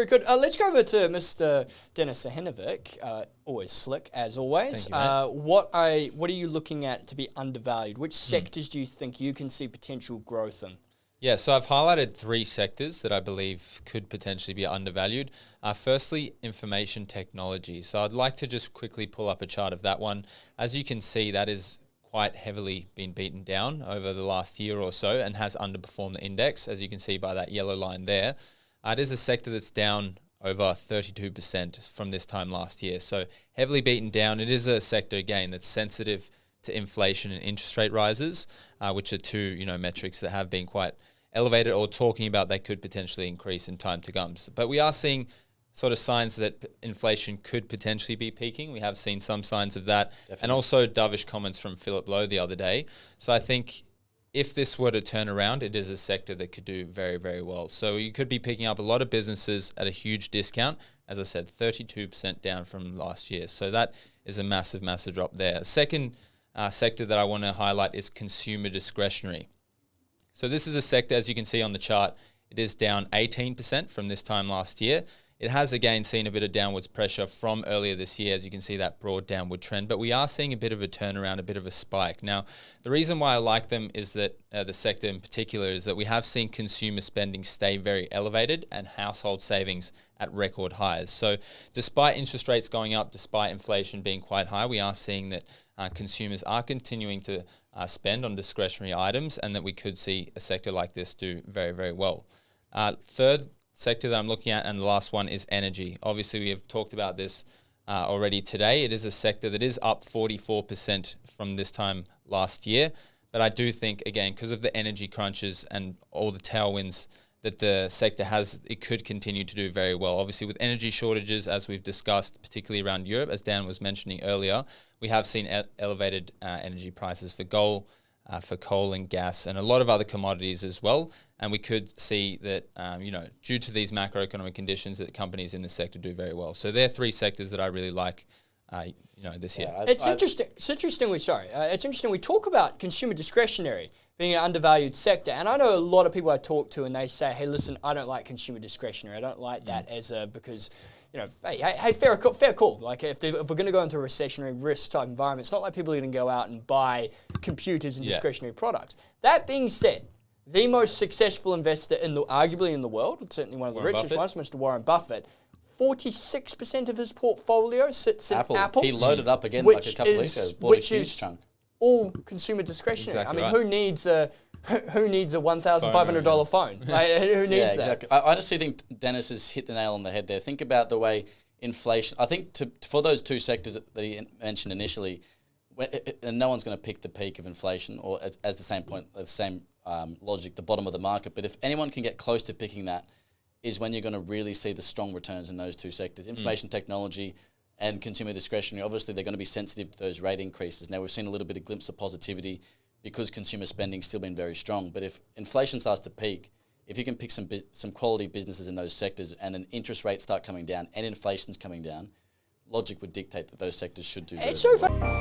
very good. Let's go over to Mr. Dennis Sahinovic. Always slick, as always. Thank you, what are you looking at to be undervalued? Which sectors do you think you can see potential growth in? Yeah, so I've highlighted 3 sectors that I believe could potentially be undervalued. Firstly, information technology. So I'd like to just quickly pull up a chart of that one. As you can see, that is quite heavily been beaten down over the last year or so and has underperformed the index, as you can see by that yellow line there. It is a sector that's down over 32% from this time last year. So heavily beaten down. It is a sector, again, that's sensitive to inflation and interest rate rises, which are two metrics that have been quite elevated or talking about they could potentially increase in time to come. But we are seeing sort of signs that inflation could potentially be peaking. We have seen some signs of that. Definitely. And also dovish comments from Philip Lowe the other day. So I think if this were to turn around, it is a sector that could do very, very well. So you could be picking up a lot of businesses at a huge discount. As I said, 32% down from last year. So that is a massive, massive drop there. Second sector that I want to highlight is consumer discretionary. So this is a sector, as you can see on the chart, it is down 18% from this time last year. It has again seen a bit of downwards pressure from earlier this year, as you can see that broad downward trend, but we are seeing a bit of a turnaround, a bit of a spike. Now, the reason why I like them is that the sector in particular is that we have seen consumer spending stay very elevated and household savings at record highs. So despite interest rates going up, despite inflation being quite high, we are seeing that consumers are continuing to spend on discretionary items and that we could see a sector like this do very, very well. Third sector that I'm looking at, and the last one, is energy. Obviously, we have talked about this already today. It is a sector that is up 44% from this time last year. But I do think, again, because of the energy crunches and all the tailwinds that the sector has, it could continue to do very well. Obviously, with energy shortages, as we've discussed, particularly around Europe, as Dan was mentioning earlier, we have seen elevated energy prices for coal and gas, and a lot of other commodities as well. And we could see that, due to these macroeconomic conditions, that companies in the sector do very well. So there are 3 sectors that I really like, this year. It's interesting. It's interesting. It's interesting. We talk about consumer discretionary being an undervalued sector, and I know a lot of people I talk to, and they say, "Hey, listen, I don't like consumer discretionary. I don't like that because." Hey, fair call. Like if we're going to go into a recessionary risk type environment, it's not like people are going to go out and buy computers and discretionary products. That being said, the most successful investor arguably in the world, certainly one of the richest ones, Mr. Warren Buffett, 46% of his portfolio sits in Apple. He loaded up again like a couple of weeks ago, bought a huge chunk. All consumer discretionary. Exactly who needs a $1,500 phone? Like, who needs exactly. I honestly think Dennis has hit the nail on the head there. Think about the way inflation. I think for those 2 sectors that he mentioned initially, and no one's going to pick the peak of inflation or as the same point, the same logic, the bottom of the market. But if anyone can get close to picking that, is when you're going to really see the strong returns in those 2 sectors. Information technology and consumer discretionary, obviously they're going to be sensitive to those rate increases. Now we've seen a little bit of glimpse of positivity because consumer spending's still been very strong. But if inflation starts to peak, if you can pick some quality businesses in those sectors and then interest rates start coming down and inflation's coming down, logic would dictate that those sectors should do very well.